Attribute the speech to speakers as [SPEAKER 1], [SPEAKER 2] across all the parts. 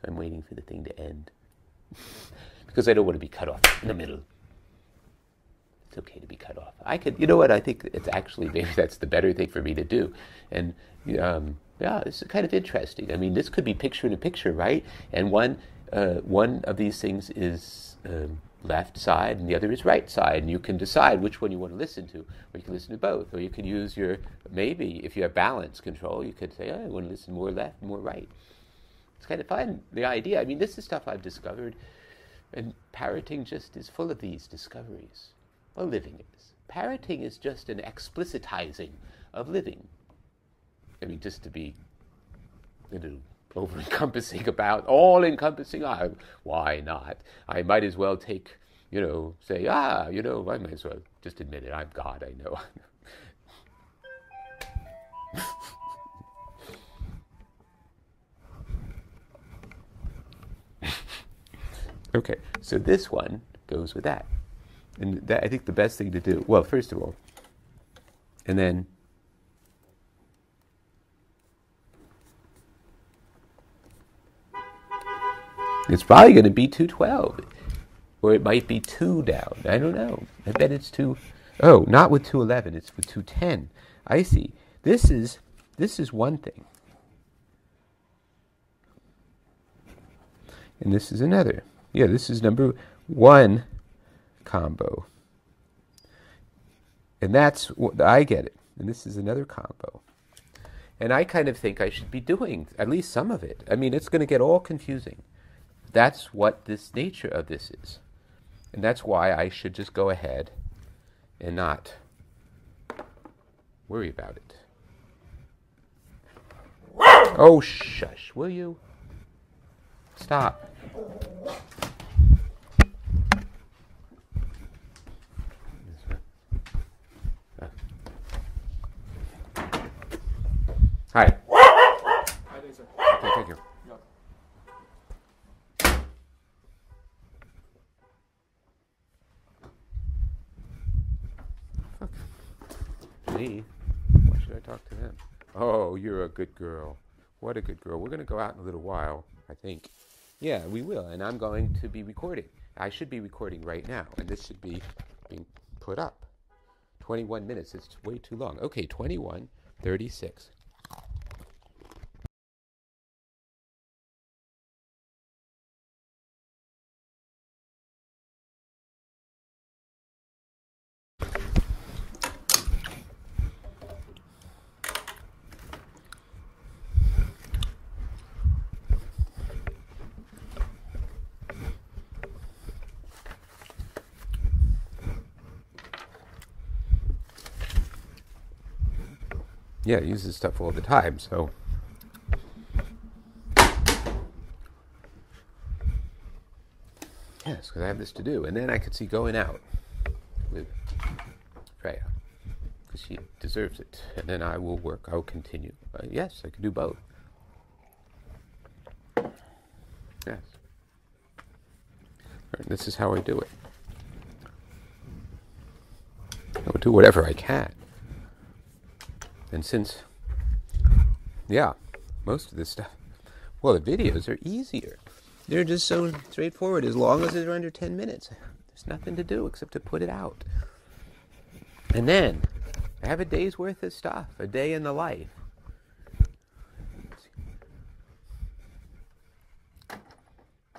[SPEAKER 1] So I'm waiting for the thing to end. Because I don't want to be cut off in the middle. It's okay to be cut off. I could, you know what, I think it's actually, maybe that's the better thing for me to do. And yeah, it's kind of interesting. I mean, this could be picture in a picture, right? And one of these things is left side and the other is right side. And you can decide which one you want to listen to. Or you can listen to both. Or you can use maybe if you have balance control, you could say, oh, I want to listen more left, more right. It's kind of fun, the idea. I mean, this is stuff I've discovered. And parroting just is full of these discoveries. Well, living is. Parroting is just an explicitizing of living. I mean, just to be over-encompassing about, all-encompassing, why not? I might as well take, say, I might as well just admit it, I'm God, I know. Okay, so this one goes with that. And that, I think the best thing to do, well, first of all, and then it's probably going to be 212, or it might be 2 down. I don't know. I bet it's 2. Oh, not with 211. It's with 210. I see. This is one thing, and this is another. Yeah, this is number 1 combo, and that's what I get it. And this is another combo. And I kind of think I should be doing at least some of it. I mean, it's going to get all confusing. That's what this nature of this is. And that's why I should just go ahead and not worry about it. Oh, shush, will you? Stop. Hi.
[SPEAKER 2] Hi, sir.
[SPEAKER 1] Okay, thank you. Fuck. Me? Why should I talk to them? Oh, you're a good girl. What a good girl. We're going to go out in a little while, I think. Yeah, we will. And I'm going to be recording. I should be recording right now. And this should be being put up. 21 minutes. It's way too long. Okay, 21:36. Yeah, I use this stuff all the time, so. Yes, because I have this to do. And then I could see going out with Freya, because she deserves it. And then I will work, I will continue. Yes, I can do both. Yes. And this is how I do it. I will do whatever I can. And since, most of this stuff, well, the videos are easier. They're just so straightforward. As long as they're under 10 minutes, there's nothing to do except to put it out. And then I have a day's worth of stuff, a day in the life.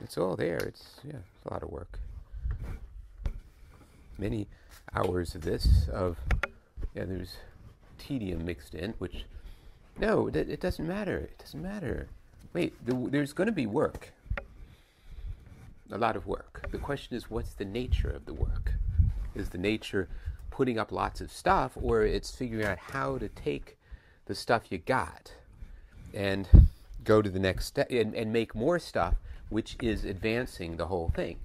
[SPEAKER 1] It's all there. It's a lot of work. Many hours of this, there's tedium mixed in, which, no, it doesn't matter. It doesn't matter. Wait, there's going to be work. A lot of work. The question is, what's the nature of the work? Is the nature putting up lots of stuff, or it's figuring out how to take the stuff you got and go to the next step and make more stuff, which is advancing the whole thing.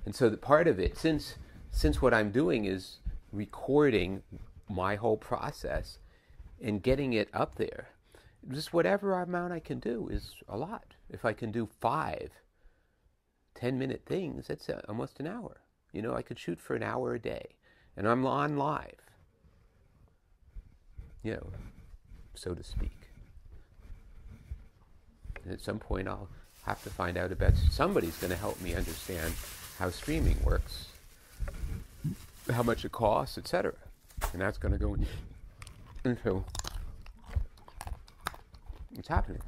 [SPEAKER 1] And so the part of it, since what I'm doing is recording my whole process and getting it up there, just whatever amount I can do is a lot. If I can do 5 10-minute things, that's almost an hour. I could shoot for an hour a day, and I'm on live, so to speak. And at some point, have to find out about. Somebody's going to help me understand how streaming works, how much it costs, etc. And that's going to go into what's happening.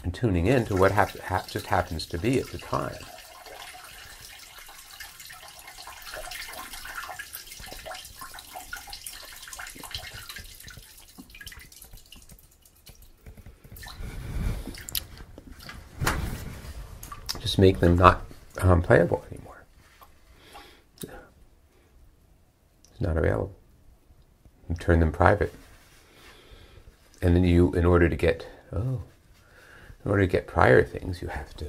[SPEAKER 1] And tuning in to what just happens to be at the time. Just make them not playable anymore. It's not available. You turn them private. And then in order to get prior things, you have to.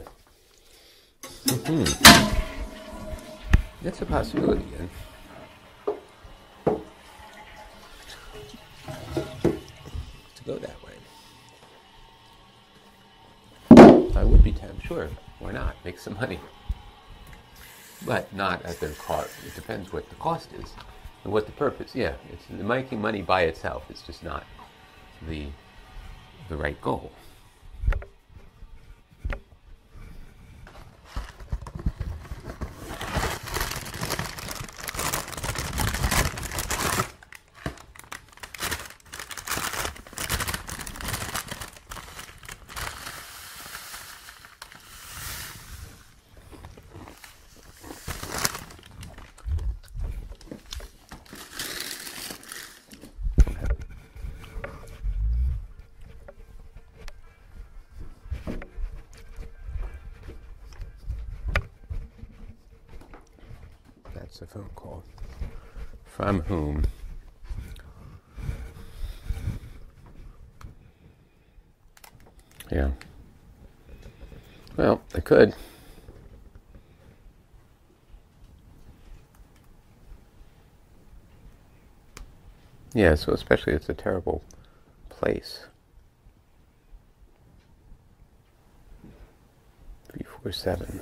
[SPEAKER 1] That's a possibility. And to go that way. I would be tempted, sure, why not? Make some money. But not at the cost. It depends what the cost is and what the purpose. Yeah, it's making money by itself. It's just not the right goal. That's a phone call. From whom? Yeah. Well, I could. Yeah, so especially it's a terrible place. 347.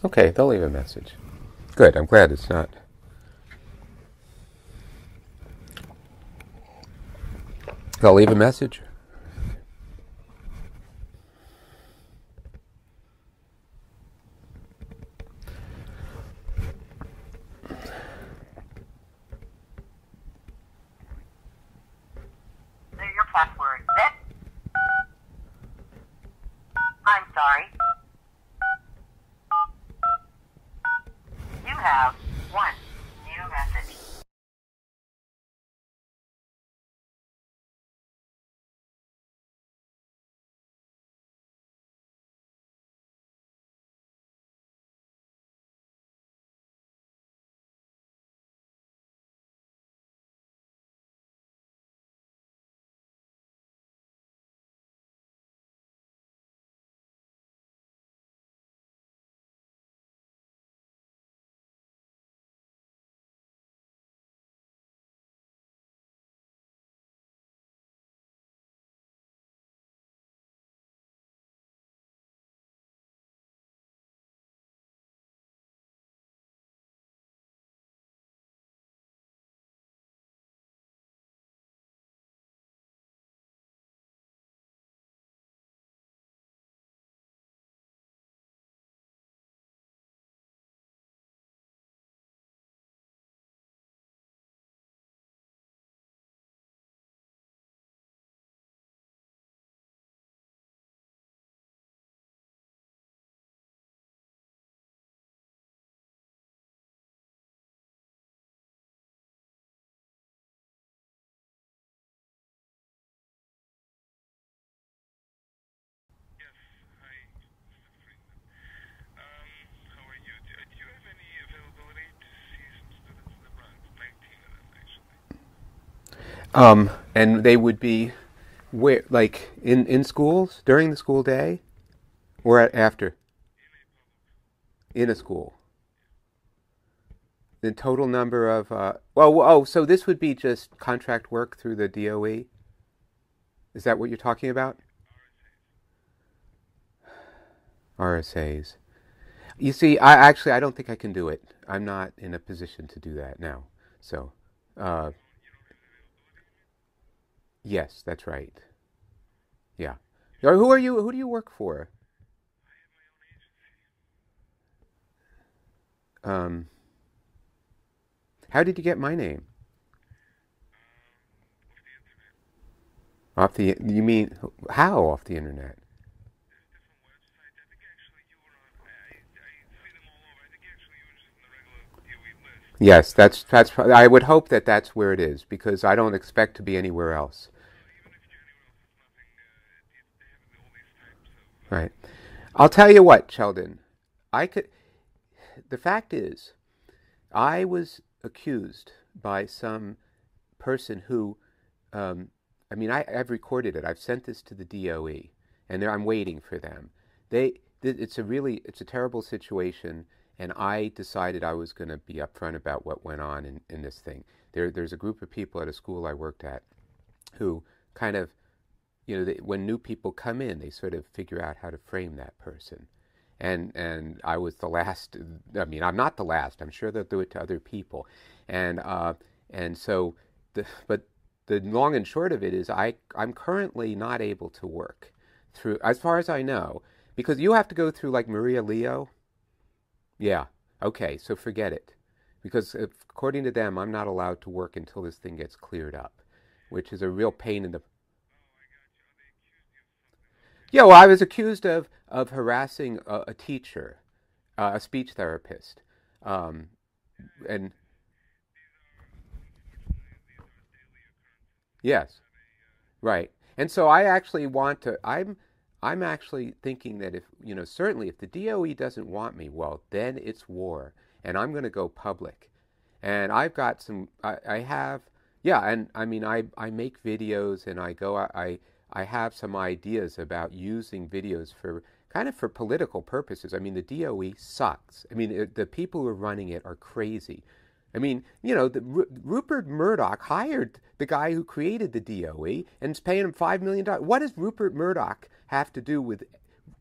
[SPEAKER 1] Okay, they'll leave a message. Good, I'm glad it's not. They'll leave a message.
[SPEAKER 3] Your password. I'm sorry. You have one new message.
[SPEAKER 2] How are you? Do you have any availability to see some students in the Bronx? 19 of them, actually.
[SPEAKER 1] And they would be where, like in schools during the school day, or after? In a school. The total number of well, so this would be just contract work through the DOE. Is that what you're talking about? RSAs. You see, I don't think I can do it. I'm not in a position to do that now. So, uh, yes, that's right. Yeah. Who are you? Who do you work for? Um, how did you get my name? Off the? You mean how off the internet? Yes, I would hope that that's where it is because I don't expect to be anywhere else. Right. I'll tell you what, Sheldon. I could. The fact is, I was accused by some person who, um, I mean, I've recorded it. I've sent this to the DOE, and I'm waiting for them. It's a terrible situation, and I decided I was going to be upfront about what went on in this thing. There's a group of people at a school I worked at who kind of, when new people come in, they sort of figure out how to frame that person. And I was the last. I mean, I'm not the last. I'm sure they'll do it to other people, and so but the long and short of it is I'm currently not able to work through, as far as I know, because you have to go through like Maria Leo. Yeah. Okay. So forget it, because according to them, I'm not allowed to work until this thing gets cleared up, which is a real pain in the. Yeah, well, I was accused of harassing a teacher, a speech therapist, um, and yes, right. And so I actually want to. I'm actually thinking that if certainly if the DOE doesn't want me, well, then it's war, and I'm going to go public. And I've got some. I have. Yeah, and I mean, I make videos, and I have some ideas about using videos for kind of for political purposes. I mean, the DOE sucks. I mean, the people who are running it are crazy. I mean, Rupert Murdoch hired the guy who created the DOE and is paying him $5 million. What does Rupert Murdoch have to do with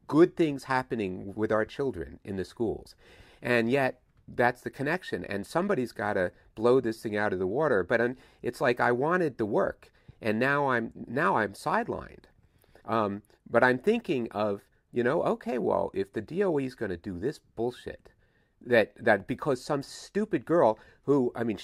[SPEAKER 1] good things happening with our children in the schools? And yet, that's the connection. And somebody's got to blow this thing out of the water. But it's like I wanted the work, and now I'm sidelined. But I'm thinking of, okay, well, if the DOE is going to do this bullshit, that because some stupid girl who, I mean,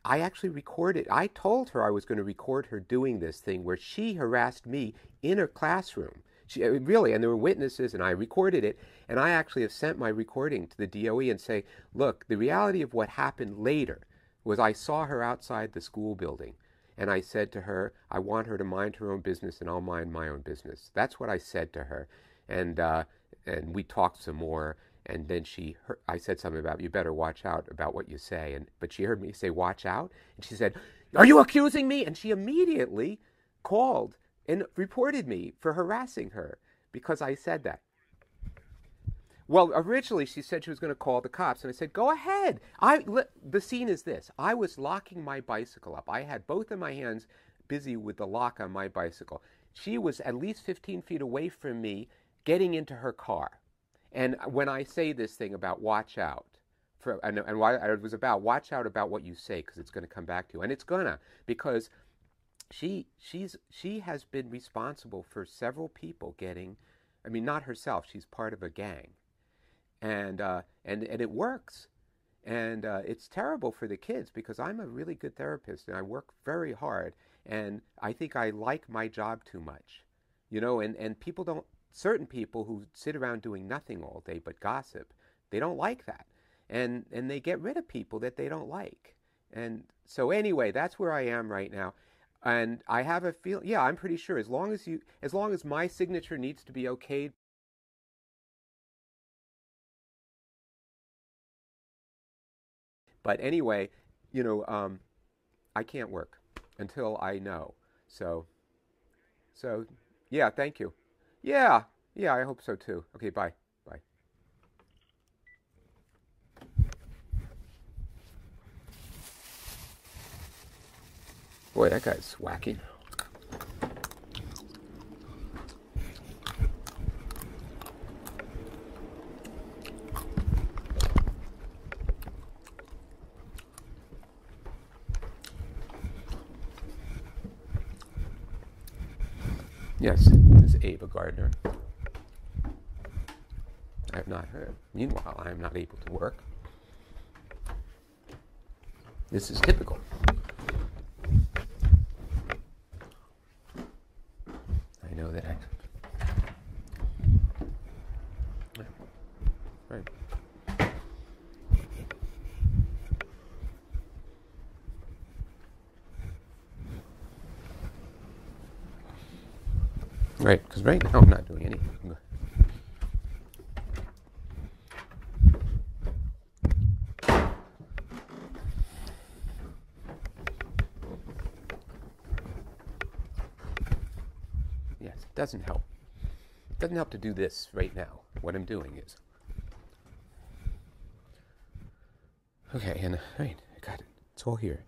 [SPEAKER 1] I actually recorded, I told her I was going to record her doing this thing where she harassed me in her classroom. Really, and there were witnesses, and I recorded it, and I actually have sent my recording to the DOE and say, look, the reality of what happened later was I saw her outside the school building, and I said to her, I want her to mind her own business, and I'll mind my own business. That's what I said to her, and we talked some more. And then I said something about, you better watch out about what you say. But she heard me say, watch out. And she said, are you accusing me? And she immediately called and reported me for harassing her because I said that. Well, originally she said she was going to call the cops. And I said, go ahead. The scene is this. I was locking my bicycle up. I had both of my hands busy with the lock on my bicycle. She was at least 15 feet away from me getting into her car. And when I say this thing about watch out, and why it was about watch out about what you say because it's going to come back to you, and it's gonna because she has been responsible for several people getting, I mean, not herself, she's part of a gang, and it works, and it's terrible for the kids because I'm a really good therapist and I work very hard, and I think I like my job too much, and people don't. Certain people who sit around doing nothing all day but gossip, they don't like that. And they get rid of people that they don't like. And so anyway, that's where I am right now. And I have a feel, yeah, I'm pretty sure as long as my signature needs to be okayed. But anyway, I can't work until I know. So yeah, thank you. Yeah, yeah, I hope so too. Okay, bye. Bye. Boy, that guy's wacky. Yes, this is Ava Gardner. I have not heard. Meanwhile, I am not able to work. This is typical. I know that Right. Right, because right now I'm not doing anything. Yes, it doesn't help. It doesn't help to do this right now. What I'm doing is... Okay, and right, I got it. It's all here.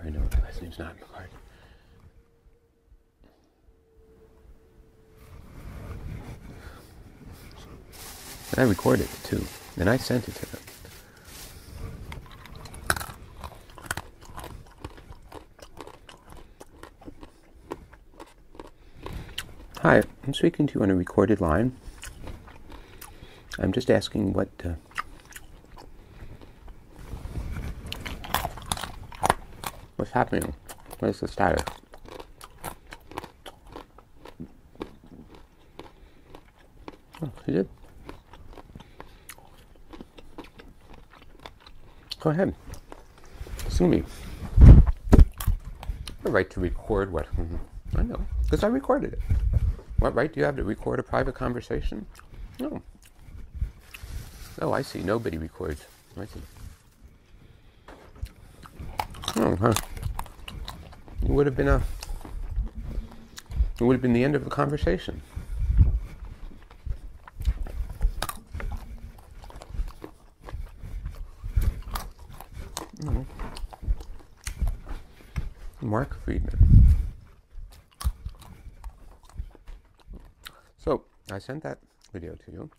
[SPEAKER 1] I know, the last name's not McCartney. And I recorded it too, and I sent it to them. Hi, I'm speaking to you on a recorded line. I'm just asking what's happening? What is the status? Oh, you did. Go ahead. Sue me. I have a right to record what? I know, because I recorded it. What right do you have to record a private conversation? No. Oh, I see. Nobody records. I see. Oh, huh. It would have been the end of the conversation. Oh. Mark Friedman. So, I sent that video to you,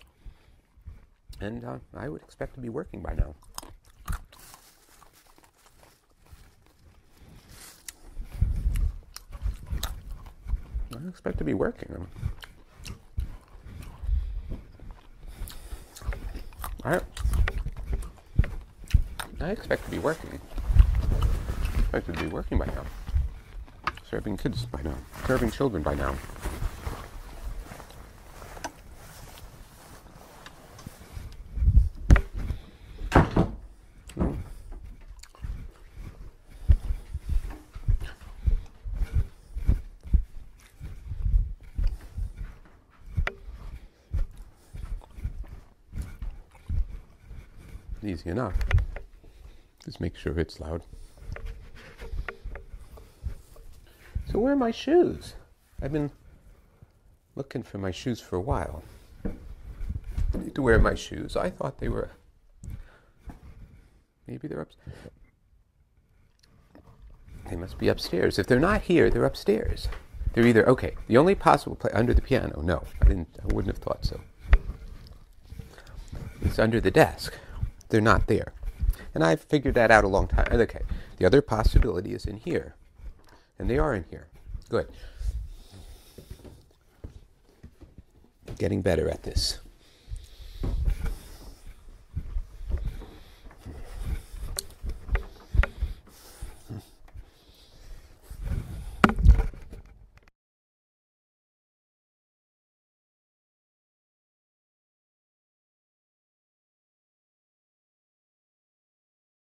[SPEAKER 1] and I would expect to be working by now. I expect to be working. I expect to be working. I expect to be working by now. Serving kids by now. Serving children by now. Easy enough. Just make sure it's loud. So where are my shoes? I've been looking for my shoes for a while. I need to wear my shoes. I thought they were... Maybe they're upstairs. They must be upstairs. If they're not here, they're upstairs. They're either... Okay, the only possible place... Under the piano. No, I wouldn't have thought so. It's under the desk. They're not there. And I figured that out a long time. Okay, the other possibility is in here. And they are in here. Good. Getting better at this.